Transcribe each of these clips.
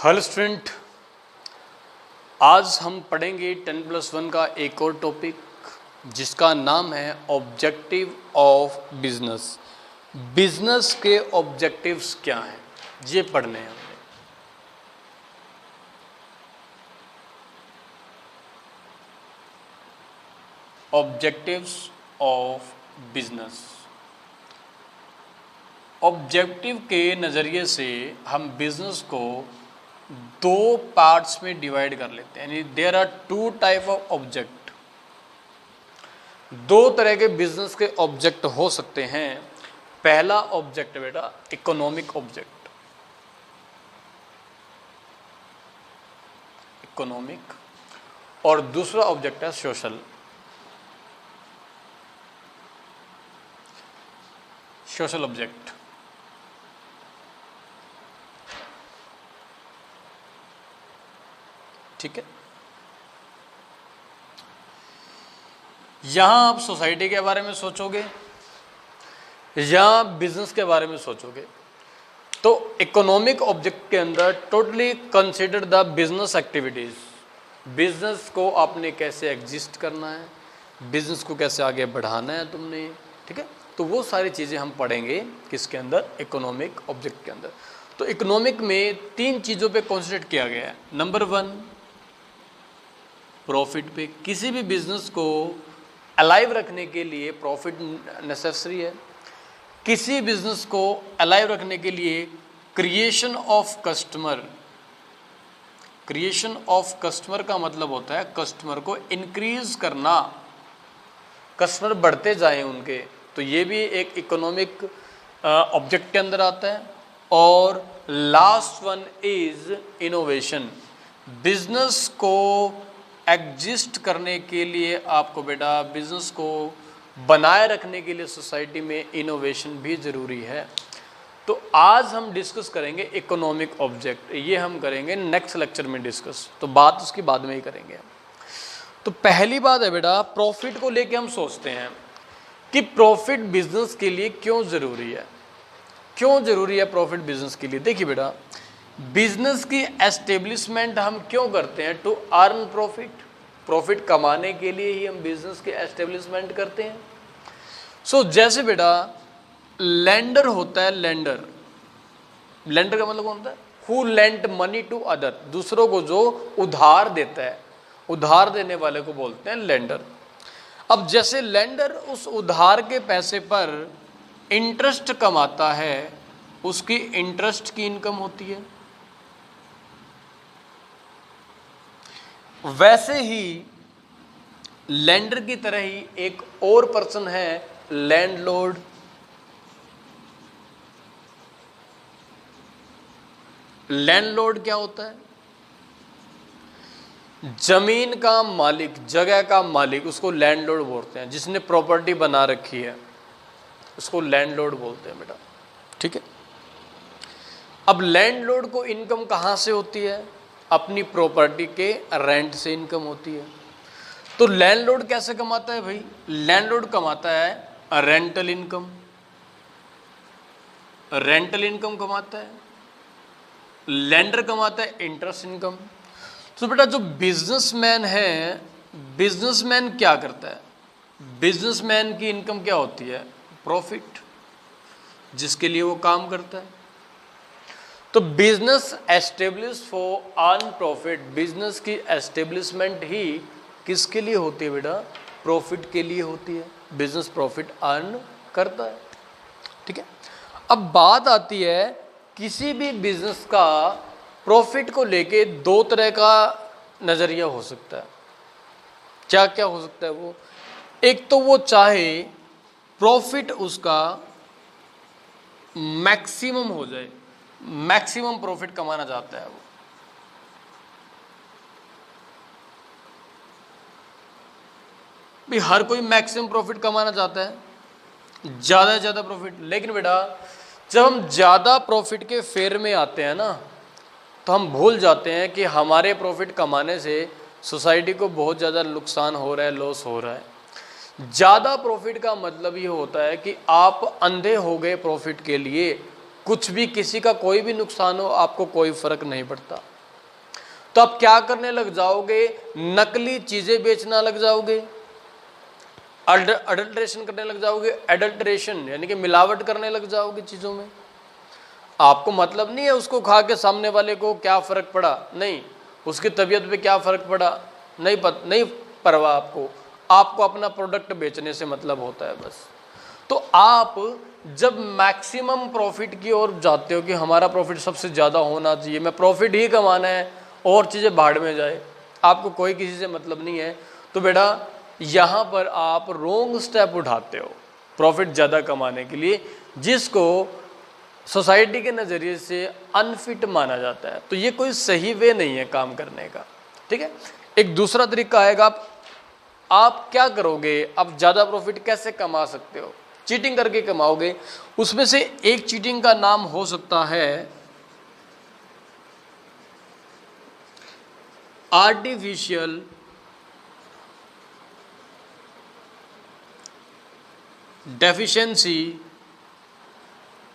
Hello student, आज हम पढ़ेंगे 10+1 का एक और टॉपिक जिसका नाम है ऑब्जेक्टिव ऑफ बिजनेस। बिजनेस के ऑब्जेक्टिव्स क्या हैं ये पढ़ने हैं हमने। Objectives of business. ऑब्जेक्टिव के नज़रिए से हम बिजनेस को दो पार्ट्स में डिवाइड कर लेते हैं, यानी there are two type of object. दो तरह के बिजनेस के ऑब्जेक्ट हो सकते हैं। पहला ऑब्जेक्ट बेटा इकोनॉमिक ऑब्जेक्ट, इकोनॉमिक, और दूसरा ऑब्जेक्ट है सोशल। Social object. ठीक है, यहां आप सोसाइटी के बारे में सोचोगे या बिजनेस के बारे में सोचोगे। तो इकोनॉमिक ऑब्जेक्ट के अंदर totally consider the business activities. Business को आपने कैसे एग्जिस्ट करना है, बिजनेस को कैसे आगे बढ़ाना है तुमने। ठीक है, तो वो सारी चीज़ें हम पढ़ेंगे किसके अंदर, इकोनॉमिक ऑब्जेक्ट के अंदर। तो इकोनॉमिक में तीन चीज़ों पे कॉन्सेंट्रेट किया गया है। नंबर 1 प्रॉफिट पे। किसी भी बिजनेस को अलाइव रखने के लिए प्रॉफिट नेसेसरी है। किसी बिजनेस को अलाइव रखने के लिए creation of customer. Creation of customer का मतलब होता है कस्टमर को इंक्रीज करना, कस्टमर बढ़ते जाएं उनके। तो ये भी एक इकोनॉमिक ऑब्जेक्ट के अंदर आता है। और last one is innovation. Business को एग्जिस्ट करने के लिए आपको बेटा बिजनेस को बनाए रखने के लिए सोसाइटी में इनोवेशन भी ज़रूरी है। तो आज हम डिस्कस करेंगे इकोनॉमिक ऑब्जेक्ट, ये हम करेंगे नेक्स्ट लेक्चर में डिस्कस, तो बात उसकी बाद में ही करेंगे। तो पहली बात है बेटा, प्रॉफिट को लेके हम सोचते हैं कि प्रॉफिट बिजनेस के लिए क्यों ज़रूरी है। क्यों ज़रूरी है प्रॉफिट बिजनेस के लिए? देखिए बेटा, बिजनेस की एस्टेब्लिशमेंट हम क्यों करते हैं? To earn profit. प्रॉफिट कमाने के लिए ही हम बिजनेस की एस्टेब्लिशमेंट करते हैं। सो जैसे बेटा लेंडर होता है, लेंडर, लेंडर का मतलब कौन होता है? Who lent money to other. दूसरों को जो उधार देता है, उधार देने वाले को बोलते हैं लेंडर। अब जैसे लेंडर उस उधार के पैसे पर इंटरेस्ट कमाता है, उसकी इंटरेस्ट की इनकम होती है। वैसे ही लेंडर की तरह ही एक और पर्सन है लैंडलॉर्ड। लैंडलॉर्ड क्या होता है? जमीन का मालिक, जगह का मालिक, उसको लैंडलॉर्ड बोलते हैं। जिसने प्रॉपर्टी बना रखी है उसको लैंडलॉर्ड बोलते हैं बेटा। ठीक है, अब लैंडलॉर्ड को इनकम कहाँ से होती है? अपनी प्रॉपर्टी के रेंट से इनकम होती है। तो लैंडलॉर्ड कैसे कमाता है भाई? लैंडलॉर्ड कमाता है रेंटल इनकम। रेंटल इनकम कमाता है। लैंडर कमाता है इंटरेस्ट इनकम। तो बेटा जो बिजनेसमैन है, बिजनेसमैन क्या करता है? बिजनेसमैन की इनकम क्या होती है? प्रॉफिट, जिसके लिए वो काम करता है। तो business establish for earn profit. Business की एस्टेब्लिशमेंट ही किसके लिए होती है बेटा? प्रॉफिट के लिए होती है। बिजनेस प्रॉफिट अर्न करता है। ठीक है, अब बात आती है किसी भी बिजनेस का प्रॉफिट को लेके दो तरह का नज़रिया हो सकता है। क्या क्या हो सकता है वो? एक तो वो चाहे प्रॉफिट उसका मैक्सिमम हो जाए, मैक्सिमम प्रॉफिट कमाना चाहता है वो। भी हर कोई मैक्सिमम प्रॉफिट कमाना चाहता है, ज़्यादा से ज़्यादा प्रॉफिट। लेकिन बेटा जब हम ज़्यादा प्रॉफिट के फेर में आते हैं ना, तो हम भूल जाते हैं कि हमारे प्रॉफिट कमाने से सोसाइटी को बहुत ज़्यादा नुकसान हो रहा है, लॉस हो रहा है। ज़्यादा प्रॉफिट का मतलब ये होता है कि आप अंधे हो गए प्रॉफिट के लिए। कुछ भी, किसी का कोई भी नुकसान हो, आपको कोई फ़र्क नहीं पड़ता। तो आप क्या करने लग जाओगे, नकली चीजें बेचना लग जाओगे, अडल्ट्रेशन करने लग जाओगे। एडल्ट्रेशन यानी कि मिलावट करने लग जाओगे चीजों में। आपको मतलब नहीं है उसको खा के सामने वाले को क्या फर्क पड़ा, नहीं, उसकी तबीयत पे क्या फर्क पड़ा, नहीं परवाह आपको। आपको अपना प्रोडक्ट बेचने से मतलब होता है बस। तो आप जब मैक्सिमम प्रॉफिट की ओर जाते हो कि हमारा प्रॉफिट सबसे ज़्यादा होना चाहिए, मैं प्रॉफिट ही कमाना है और चीज़ें भाड़ में जाए, आपको कोई किसी से मतलब नहीं है, तो बेटा यहाँ पर आप रोंग स्टेप उठाते हो प्रॉफिट ज़्यादा कमाने के लिए, जिसको सोसाइटी के नज़रिए से अनफिट माना जाता है। तो ये कोई सही वे नहीं है काम करने का, ठीक है। एक दूसरा तरीका आएगा, आप क्या करोगे, आप ज़्यादा प्रॉफिट कैसे कमा सकते हो, चीटिंग करके कमाओगे। उसमें से एक चीटिंग का नाम हो सकता है आर्टिफिशियल डेफिशिएंसी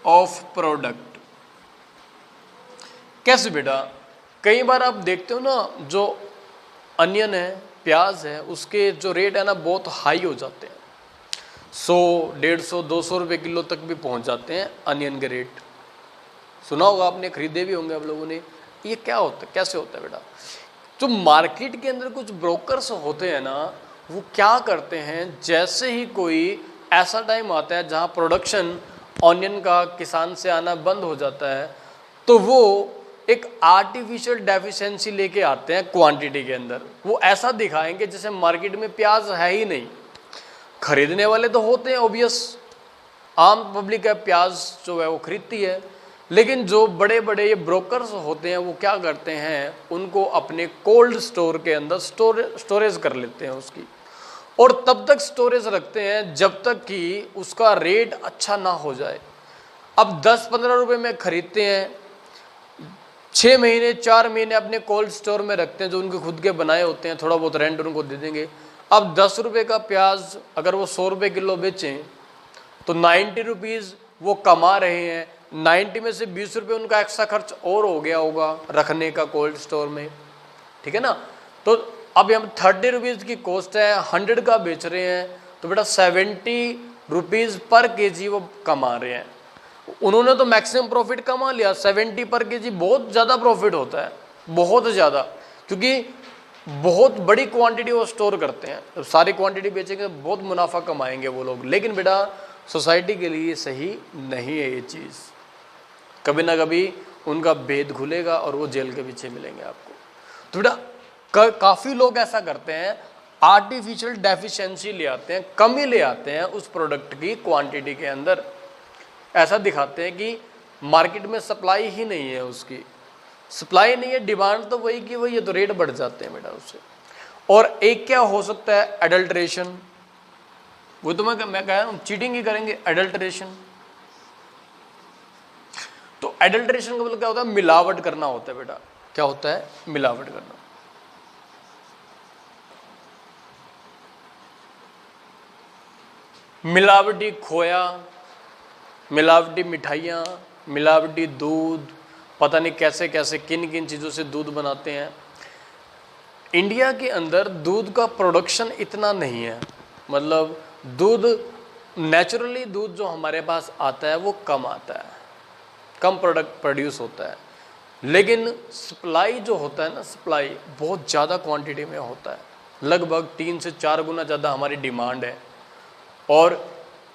ऑफ प्रोडक्ट। कैसे बेटा, कई बार आप देखते हो ना, जो अनियन है, प्याज है, उसके जो रेट है ना बहुत हाई हो जाते हैं, 100, 150, 200 रुपये किलो तक भी पहुंच जाते हैं अनियन के रेट। सुना होगा आपने, खरीदे भी होंगे आप लोगों ने। ये क्या होता है, कैसे होता है बेटा? जो मार्केट के अंदर कुछ ब्रोकर्स होते हैं ना, वो क्या करते हैं, जैसे ही कोई ऐसा टाइम आता है जहां प्रोडक्शन ऑनियन का किसान से आना बंद हो जाता है, तो वो एक आर्टिफिशियल डेफिशिएंसी लेके आते हैं क्वांटिटी के अंदर। वो ऐसा दिखाएंगे जैसे मार्केट में प्याज है ही नहीं। खरीदने वाले तो होते हैं ऑब्वियस, आम पब्लिक है, प्याज जो है वो खरीदती है, लेकिन जो बड़े बड़े ये ब्रोकर्स होते हैं वो क्या करते हैं, उनको अपने कोल्ड स्टोर के अंदर स्टोरेज कर लेते हैं उसकी, और तब तक स्टोरेज रखते हैं जब तक कि उसका रेट अच्छा ना हो जाए। अब 10-15 रुपये में खरीदते हैं, 6 महीने 4 महीने अपने कोल्ड स्टोर में रखते हैं, जो उनके खुद के बनाए होते हैं, थोड़ा बहुत रेंट उनको दे देंगे। अब 10 रुपये का प्याज अगर वो 100 रुपये किलो बेचें तो 90 रुपीज़ वो कमा रहे हैं। 90 में से 20 रुपये उनका एक्स्ट्रा खर्च और हो गया होगा रखने का कोल्ड स्टोर में, ठीक है ना। तो अब हम 30 रुपीज़ की कॉस्ट है, 100 का बेच रहे हैं, तो बेटा 70 रुपीज़ पर केजी वो कमा रहे हैं। उन्होंने तो मैक्सिमम प्रॉफिट कमा लिया, 70 पर केजी बहुत ज़्यादा प्रॉफिट होता है, बहुत ज़्यादा, क्योंकि बहुत बड़ी क्वांटिटी वो स्टोर करते हैं। तो सारी क्वांटिटी बेचेंगे तो बहुत मुनाफा कमाएंगे वो लोग। लेकिन बेटा सोसाइटी के लिए सही नहीं है ये चीज़, कभी ना कभी उनका भेद खुलेगा और वो जेल के पीछे मिलेंगे आपको। तो बेटा काफ़ी लोग ऐसा करते हैं, आर्टिफिशियल डेफिशिएंसी ले आते हैं, कमी ले आते हैं उस प्रोडक्ट की क्वांटिटी के अंदर। ऐसा दिखाते हैं कि मार्केट में सप्लाई ही नहीं है, उसकी सप्लाई नहीं है, डिमांड तो वही की वही है, तो रेट बढ़ जाते हैं बेटा उससे। और एक क्या हो सकता है, एडल्ट्रेशन। वो तो मैं कह रहा हूँ चीटिंग ही करेंगे, एडल्ट्रेशन। तो एडल्ट्रेशन का मतलब क्या होता है, मिलावट करना होता है बेटा। क्या होता है, मिलावट करना। मिलावटी खोया, मिलावटी मिठाइयाँ, मिलावटी दूध, पता नहीं कैसे कैसे किन किन चीज़ों से दूध बनाते हैं। इंडिया के अंदर दूध का प्रोडक्शन इतना नहीं है, मतलब दूध नेचुरली दूध जो हमारे पास आता है वो कम आता है, कम प्रोडक्ट प्रोड्यूस होता है। लेकिन सप्लाई जो होता है ना, सप्लाई बहुत ज़्यादा क्वांटिटी में होता है, लगभग 3 से 4 गुना ज़्यादा हमारी डिमांड है, और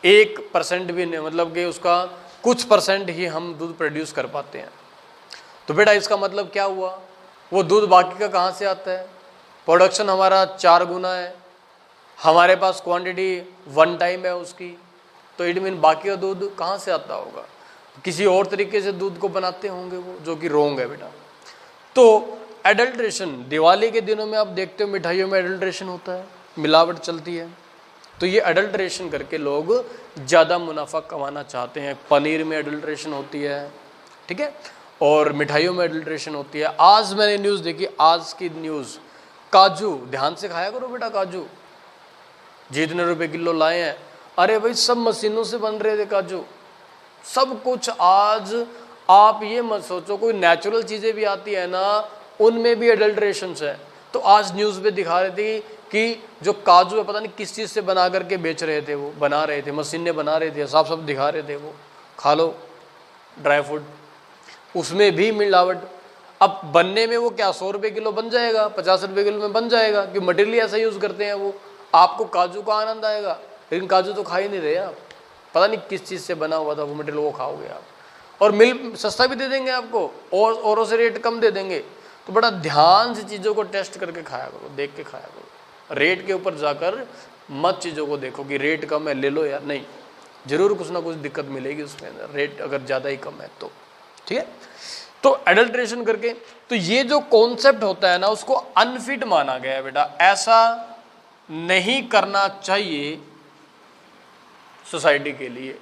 1% भी नहीं, मतलब कि उसका कुछ परसेंट ही हम दूध प्रोड्यूस कर पाते हैं। तो बेटा इसका मतलब क्या हुआ, वो दूध बाकी का कहाँ से आता है, प्रोडक्शन हमारा 4 गुना है, हमारे पास क्वांटिटी 1 टाइम है उसकी, तो इट मीन बाकी का दूध कहाँ से आता होगा, किसी और तरीके से दूध को बनाते होंगे वो, जो कि रोंग है बेटा। तो एडल्ट्रेशन, दिवाली के दिनों में आप देखते हो मिठाइयों में एडल्ट्रेशन होता है, मिलावट चलती है। तो ये एडल्ट्रेशन करके लोग ज़्यादा मुनाफा कमाना चाहते हैं। पनीर में एडल्ट्रेशन होती है, ठीक है, और मिठाइयों में एडल्ट्रेशन होती है। आज मैंने न्यूज़ देखी, आज की न्यूज़, काजू, ध्यान से खाया करो बेटा काजू, जितने रुपए किलो लाए हैं, अरे भाई सब मशीनों से बन रहे थे काजू, सब कुछ। आज आप ये मत सोचो, कोई नेचुरल चीज़ें भी आती है ना, उनमें भी एडल्ट्रेशंस है। तो आज न्यूज़ पे दिखा रहे थे कि जो काजू है पता नहीं किस चीज़ से बना करके बेच रहे थे, वो बना रहे थे, मशीनें बना रहे थे, साफ साफ दिखा रहे थे, वो खा लो ड्राई फ्रूट, उसमें भी मिलावट। अब बनने में वो क्या 100 रुपये किलो बन जाएगा, 50 रुपये किलो में बन जाएगा, कि मटेरियल ऐसा यूज़ करते हैं वो। आपको काजू का आनंद आएगा, लेकिन काजू तो खा ही नहीं रहे आप, पता नहीं किस चीज़ से बना हुआ था वो मटेरियल, वो खाओगे आप। और मिल सस्ता भी दे देंगे आपको, और औरों से रेट कम दे देंगे। तो बड़ा ध्यान से चीज़ों को टेस्ट करके खाया करो, देख के खाया करो। रेट के ऊपर जाकर मत चीज़ों को देखो कि रेट कम है ले लो यार, नहीं, ज़रूर कुछ ना कुछ दिक्कत मिलेगी उसके अंदर, रेट अगर ज़्यादा ही कम है तो। ठीक है, तो एडल्ट्रेशन करके, तो ये जो कॉन्सेप्ट होता है ना, उसको अनफिट माना गया है बेटा, ऐसा नहीं करना चाहिए सोसाइटी के लिए,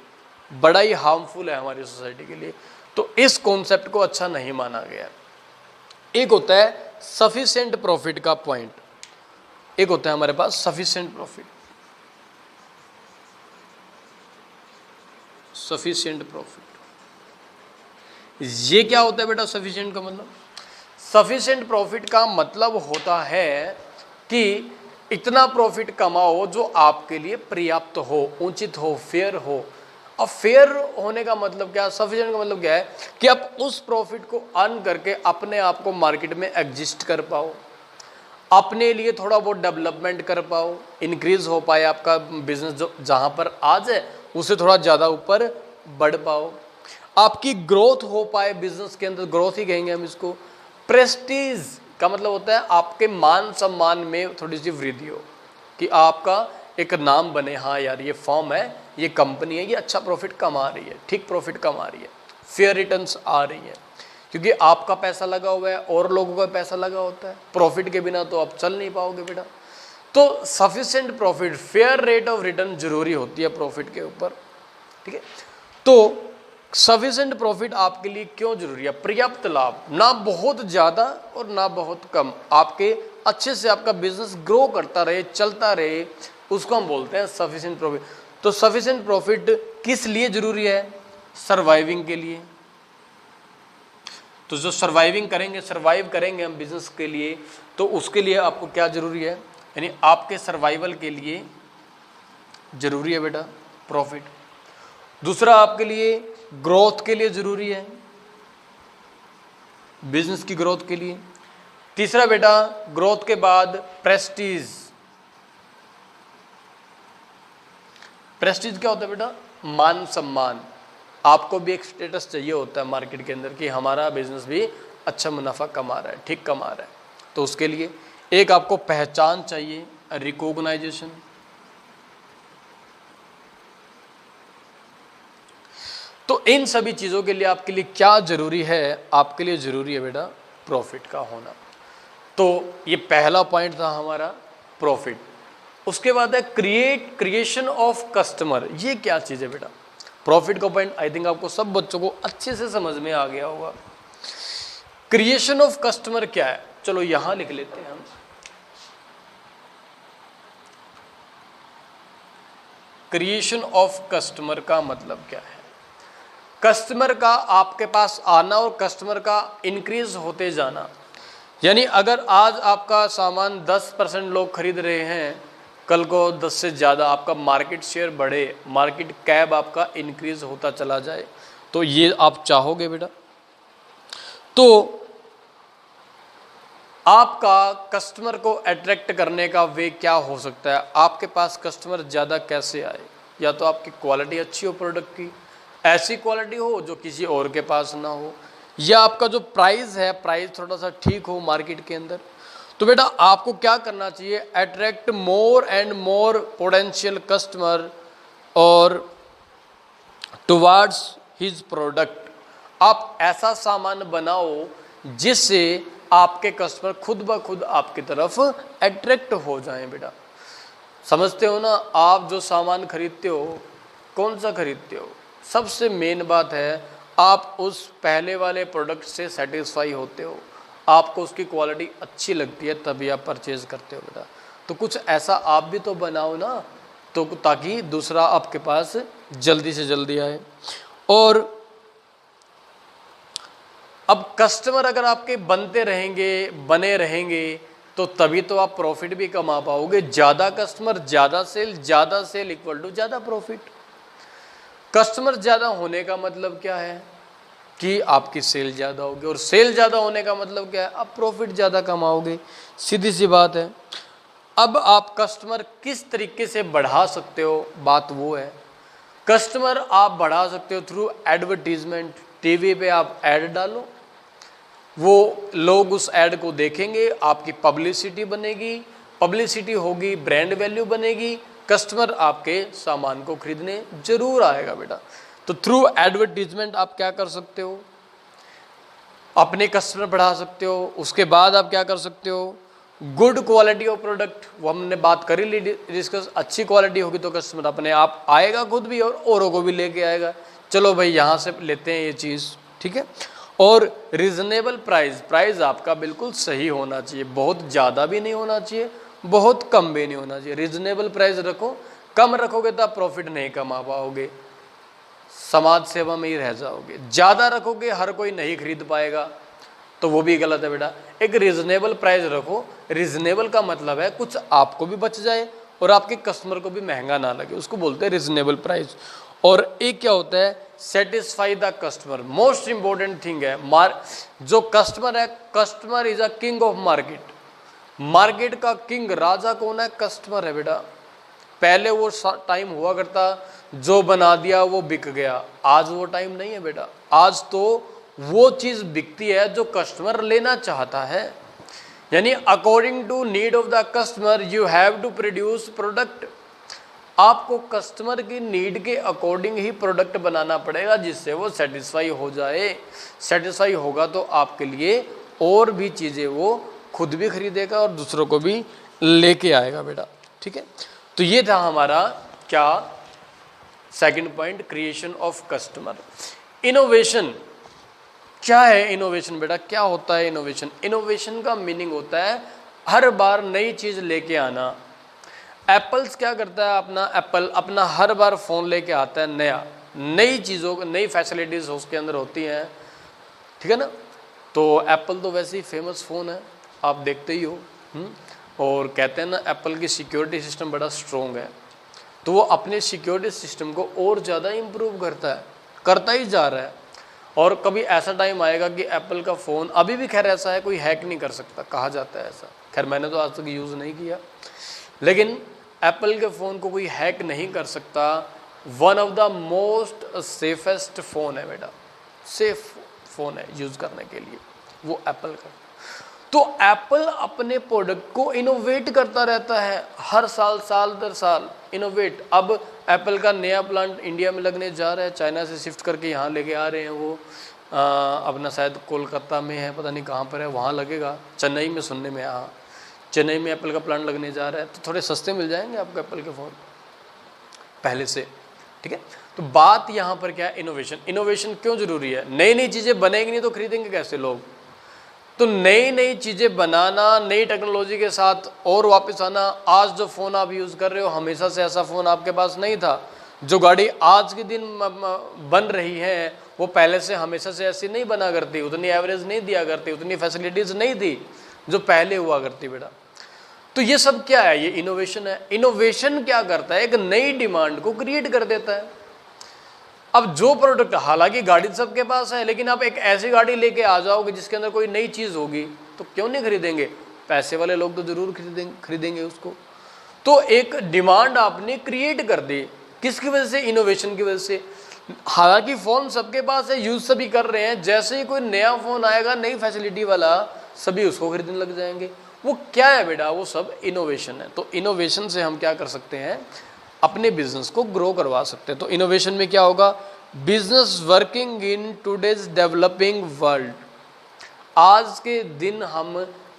बड़ा ही हार्मफुल है हमारी सोसाइटी के लिए। तो इस कॉन्सेप्ट को अच्छा नहीं माना गया। एक होता है सफिशिएंट प्रॉफिट का पॉइंट, एक होता है हमारे पास सफिशिएंट प्रॉफिट। सफिशिएंट प्रॉफिट ये क्या होता है बेटा? सफिशिएंट का मतलब, सफिशिएंट प्रॉफिट का मतलब होता है कि इतना प्रॉफिट कमाओ जो आपके लिए पर्याप्त हो, उचित हो, फेयर हो। अब फेयर होने का मतलब क्या, सफिशिएंट का मतलब क्या है कि आप उस प्रॉफिट को अर्न करके अपने आप को मार्केट में एग्जिस्ट कर पाओ, अपने लिए थोड़ा बहुत डेवलपमेंट कर पाओ, इंक्रीज हो पाए आपका बिजनेस, जो जहाँ पर आज है उससे थोड़ा ज़्यादा ऊपर बढ़ पाओ, आपकी ग्रोथ हो पाए बिजनेस के अंदर, ग्रोथ ही कहेंगे हम इसको। प्रेस्टीज का मतलब होता है आपके मान सम्मान में थोड़ी सी वृद्धि हो, कि आपका एक नाम बने, हाँ यार ये फर्म है, ये कंपनी है, ये अच्छा प्रॉफिट कमा रही है, ठीक प्रॉफिट कमा रही है, फेयर रिटर्न्स आ रही है, क्योंकि आपका पैसा लगा हुआ है और लोगों का पैसा लगा होता है। प्रॉफिट के बिना तो आप चल नहीं पाओगे बेटा। तो sufficient profit, fair rate of return जरूरी होती है प्रॉफिट के ऊपर। ठीक है, तो सफिशिएंट प्रॉफिट आपके लिए क्यों जरूरी है? पर्याप्त लाभ, ना बहुत ज़्यादा और ना बहुत कम, आपके अच्छे से आपका बिजनेस ग्रो करता रहे, चलता रहे, उसको हम बोलते हैं सफिशिएंट प्रॉफिट। तो सफिशिएंट प्रॉफिट किस लिए जरूरी है? सर्वाइविंग के लिए। तो जो सर्वाइविंग करेंगे, सर्वाइव करेंगे हम बिजनेस के लिए, तो उसके लिए आपको क्या जरूरी है? यानी आपके सर्वाइवल के लिए जरूरी है बेटा प्रॉफिट। दूसरा आपके लिए ग्रोथ के लिए जरूरी है, बिजनेस की ग्रोथ के लिए। तीसरा बेटा ग्रोथ के बाद प्रेस्टीज। प्रेस्टीज क्या होता है बेटा? मान सम्मान। आपको भी एक स्टेटस चाहिए होता है मार्केट के अंदर कि हमारा बिजनेस भी अच्छा मुनाफा कमा रहा है, ठीक कमा रहा है, तो उसके लिए एक आपको पहचान चाहिए, रिकॉग्नाइजेशन। तो इन सभी चीज़ों के लिए आपके लिए क्या जरूरी है? आपके लिए जरूरी है बेटा प्रॉफिट का होना। तो ये पहला पॉइंट था हमारा प्रॉफिट। उसके बाद है क्रिएशन ऑफ कस्टमर। ये क्या चीज़ है बेटा? प्रॉफिट का पॉइंट आई थिंक आपको सब बच्चों को अच्छे से समझ में आ गया होगा। क्रिएशन ऑफ कस्टमर क्या है? चलो यहां लिख लेते हैं हम। क्रिएशन ऑफ कस्टमर का मतलब क्या है? कस्टमर का आपके पास आना और कस्टमर का इंक्रीज होते जाना। यानी अगर आज आपका सामान 10% लोग खरीद रहे हैं, कल को 10 से ज़्यादा आपका मार्केट शेयर बढ़े, मार्केट कैप आपका इंक्रीज होता चला जाए, तो ये आप चाहोगे बेटा? तो आपका कस्टमर को अट्रैक्ट करने का वे क्या हो सकता है? आपके पास कस्टमर ज़्यादा कैसे आए? या तो आपकी क्वालिटी अच्छी हो प्रोडक्ट की, ऐसी क्वालिटी हो जो किसी और के पास ना हो, या आपका जो प्राइस है, प्राइस थोड़ा सा ठीक हो मार्केट के अंदर। तो बेटा आपको क्या करना चाहिए? Attract more and more potential customer और टुवार्ड्स हिज प्रोडक्ट। आप ऐसा सामान बनाओ जिससे आपके कस्टमर खुद ब खुद आपकी तरफ अट्रैक्ट हो जाएं बेटा। समझते हो ना? आप जो सामान खरीदते हो, कौन सा खरीदते हो? सबसे मेन बात है आप उस पहले वाले प्रोडक्ट से सेटिस्फाई होते हो, आपको उसकी क्वालिटी अच्छी लगती है, तभी आप परचेज करते हो बेटा। तो कुछ ऐसा आप भी तो बनाओ ना, तो ताकि दूसरा आपके पास जल्दी से जल्दी आए। और अब कस्टमर अगर आपके बनते रहेंगे, बने रहेंगे, तो तभी तो आप प्रॉफिट भी कमा पाओगे। ज़्यादा कस्टमर, ज़्यादा सेल इक्वल टू ज़्यादा प्रॉफिट। कस्टमर ज़्यादा होने का मतलब क्या है कि आपकी सेल ज़्यादा होगी, और सेल ज़्यादा होने का मतलब क्या है, आप प्रॉफिट ज़्यादा कमाओगे। सीधी सी बात है। अब आप कस्टमर किस तरीके से बढ़ा सकते हो, बात वो है। कस्टमर आप बढ़ा सकते हो थ्रू एडवर्टीजमेंट। टीवी पे आप ऐड डालो, वो लोग उस ऐड को देखेंगे, आपकी पब्लिसिटी बनेगी, पब्लिसिटी होगी, ब्रांड वैल्यू बनेगी, कस्टमर आपके सामान को खरीदने जरूर आएगा बेटा। तो थ्रू एडवर्टीजमेंट आप क्या कर सकते हो, अपने कस्टमर बढ़ा सकते हो। उसके बाद आप क्या कर सकते हो, गुड क्वालिटी ऑफ प्रोडक्ट, वो हमने बात करी ली डिस्कस। अच्छी क्वालिटी होगी तो कस्टमर अपने आप आएगा खुद भी, और औरों को भी लेके आएगा, चलो भाई यहाँ से लेते हैं ये चीज़, ठीक है। और रीजनेबल प्राइस, प्राइस आपका बिल्कुल सही होना चाहिए, बहुत ज़्यादा भी नहीं होना चाहिए, बहुत कम भी नहीं होना चाहिए। रीजनेबल प्राइस रखो, कम रखोगे तो आप प्रॉफिट नहीं कमा पाओगे, समाज सेवा में ही रह जाओगे। ज़्यादा रखोगे हर कोई नहीं खरीद पाएगा, तो वो भी गलत है बेटा। एक रीजनेबल प्राइस रखो। रीजनेबल का मतलब है कुछ आपको भी बच जाए और आपके कस्टमर को भी महंगा ना लगे, उसको बोलते हैं रीजनेबल प्राइस। और एक क्या होता है, satisfy the customer. Most important thing है, जो कस्टमर है, customer is a king of market. Market का किंग, राजा कौन है, कस्टमर है बेटा। पहले वो टाइम हुआ करता, जो बना दिया वो बिक गया, आज वो टाइम नहीं है बेटा। आज तो वो चीज़ बिकती है जो कस्टमर लेना चाहता है। यानी according to need of the customer you have to produce product. आपको कस्टमर की नीड के अकॉर्डिंग ही प्रोडक्ट बनाना पड़ेगा, जिससे वो सेटिस्फाई हो जाए। सेटिस्फाई होगा तो आपके लिए और भी चीज़ें वो खुद भी खरीदेगा और दूसरों को भी लेके आएगा बेटा, ठीक है। तो ये था हमारा क्या, second point, creation of customer. Innovation क्या है, इनोवेशन बेटा क्या होता है इनोवेशन? इनोवेशन का मीनिंग होता है हर बार नई चीज़ लेके आना। एप्पल्स क्या करता है, एप्पल अपना हर बार फ़ोन लेके आता है नया, नई चीज़ों, नई फैसिलिटीज़ उसके अंदर होती हैं, ठीक है ना। तो एप्पल तो वैसे ही फेमस फ़ोन है, आप देखते ही हो। और कहते हैं ना एप्पल की सिक्योरिटी सिस्टम बड़ा स्ट्रॉन्ग है, तो वो अपने सिक्योरिटी सिस्टम को और ज़्यादा इम्प्रूव करता ही जा रहा है। और कभी ऐसा टाइम आएगा कि एप्पल का फ़ोन, अभी भी खैर ऐसा है कोई हैक नहीं कर सकता, कहा जाता है ऐसा, खैर मैंने तो आज तक यूज़ नहीं किया, लेकिन एप्पल के फ़ोन को कोई हैक नहीं कर सकता। One of the most safest phone है बेटा, सेफ फ़ोन है यूज़ करने के लिए वो एप्पल का। तो एप्पल अपने प्रोडक्ट को इनोवेट करता रहता है हर साल, साल दर साल इनोवेट। अब एप्पल का नया प्लांट इंडिया में लगने जा रहा है, चाइना से शिफ्ट करके यहाँ लेके आ रहे हैं वो। अपना शायद कोलकाता में है, पता नहीं कहाँ पर है, वहाँ लगेगा। चेन्नई में सुनने में, हाँ चेन्नई में एप्पल का प्लांट लगने जा रहा है, तो थोड़े सस्ते मिल जाएंगे आपको एप्पल के फ़ोन पहले से, ठीक है। तो बात यहाँ पर क्या है, इनोवेशन। इनोवेशन क्यों ज़रूरी है? नई नई चीज़ें बनेंगी नहीं तो खरीदेंगे कैसे लोग? तो नई नई चीज़ें बनाना, नई टेक्नोलॉजी के साथ और वापस आना। आज जो फ़ोन आप यूज़ कर रहे हो, हमेशा से ऐसा फ़ोन आपके पास नहीं था। जो गाड़ी आज के दिन बन रही है वो पहले से हमेशा से ऐसी नहीं बना करती, उतनी एवरेज नहीं दिया करती, उतनी फैसिलिटीज़ नहीं थी जो पहले हुआ करती बेटा। तो ये सब क्या है, ये इनोवेशन है। इनोवेशन क्या करता है, एक नई डिमांड को क्रिएट कर देता है। अब जो प्रोडक्ट, हालांकि गाड़ी सबके पास है, लेकिन आप एक ऐसी गाड़ी लेके आ जाओगे जिसके अंदर कोई नई चीज़ होगी तो क्यों नहीं खरीदेंगे? पैसे वाले लोग तो ज़रूर खरीदेंगे उसको। तो एक डिमांड आपने क्रिएट कर दी, किसकी वजह से? इनोवेशन की वजह से। हालांकि फ़ोन सबके पास है, यूज़ सभी कर रहे हैं, जैसे ही कोई नया फ़ोन आएगा नई फैसिलिटी वाला, सभी उसको खरीदने लग जाएंगे। वो क्या है बेटा? वो सब इनोवेशन है। तो इनोवेशन से हम क्या कर सकते हैं, अपने बिजनेस को ग्रो करवा सकते हैं। तो इनोवेशन में क्या होगा, business working in today's developing world. आज के दिन हम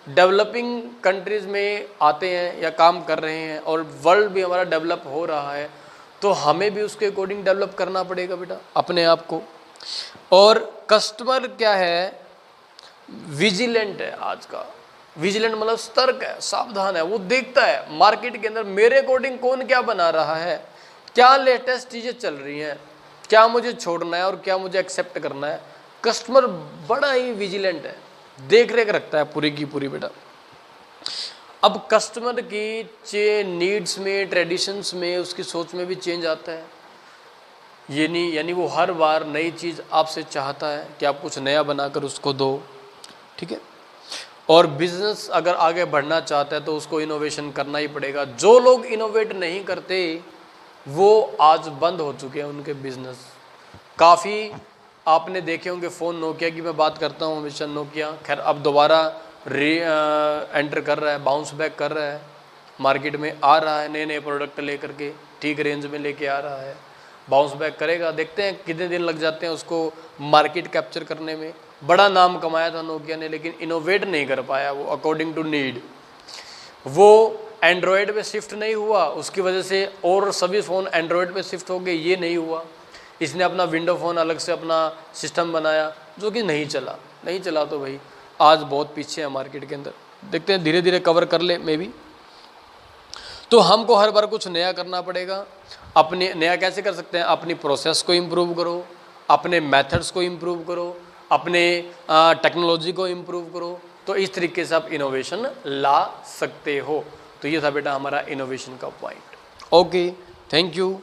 डेवलपिंग कंट्रीज में आते हैं या काम कर रहे हैं, और वर्ल्ड भी हमारा डेवलप हो रहा है, तो हमें भी उसके अकॉर्डिंग डेवलप करना पड़ेगा बेटा अपने आप को। और कस्टमर क्या है, विजिलेंट है आज का। विजिलेंट मतलब सतर्क है, सावधान है, वो देखता है मार्केट के अंदर मेरे अकॉर्डिंग कौन क्या बना रहा है, क्या लेटेस्ट चीज़ें चल रही हैं, क्या मुझे छोड़ना है और क्या मुझे एक्सेप्ट करना है। कस्टमर बड़ा ही विजिलेंट है, देख रेख रखता है पूरी की पूरी बेटा। अब कस्टमर की नीड्स में, ट्रेडिशंस में, उसकी सोच में भी चेंज आता है। ये नहीं यानी वो हर बार नई चीज़ आपसे चाहता है कि आप कुछ नया बनाकर उसको दो, ठीक है। और बिजनेस अगर आगे बढ़ना चाहता है तो उसको इनोवेशन करना ही पड़ेगा। जो लोग इनोवेट नहीं करते वो आज बंद हो चुके हैं उनके बिजनेस। काफ़ी आपने देखे होंगे फ़ोन, नोकिया की मैं बात करता हूँ हमेशा, नोकिया खैर अब दोबारा एंटर कर रहा है, बाउंस बैक कर रहा है, मार्केट में आ रहा है नए नए प्रोडक्ट लेकर के, ठीक रेंज में लेके आ रहा है, बाउंस बैक करेगा। देखते हैं कितने दिन लग जाते हैं उसको मार्केट कैप्चर करने में। बड़ा नाम कमाया था नोकिया ने, लेकिन इनोवेट नहीं कर पाया वो अकॉर्डिंग टू नीड। वो एंड्रॉयड पे शिफ्ट नहीं हुआ, उसकी वजह से और सभी फ़ोन एंड्रॉयड पे शिफ्ट हो गए, ये नहीं हुआ। इसने अपना विंडो फ़ोन अलग से अपना सिस्टम बनाया जो कि नहीं चला तो भाई आज बहुत पीछे है मार्केट के अंदर। देखते हैं धीरे धीरे कवर कर ले मे बी। तो हमको हर बार कुछ नया करना पड़ेगा। अपने नया कैसे कर सकते हैं? अपनी प्रोसेस को इम्प्रूव करो, अपने मेथड्स को इम्प्रूव करो, अपने टेक्नोलॉजी को इम्प्रूव करो, तो इस तरीके से आप इनोवेशन ला सकते हो। तो ये था बेटा हमारा इनोवेशन का पॉइंट। Okay, thank you.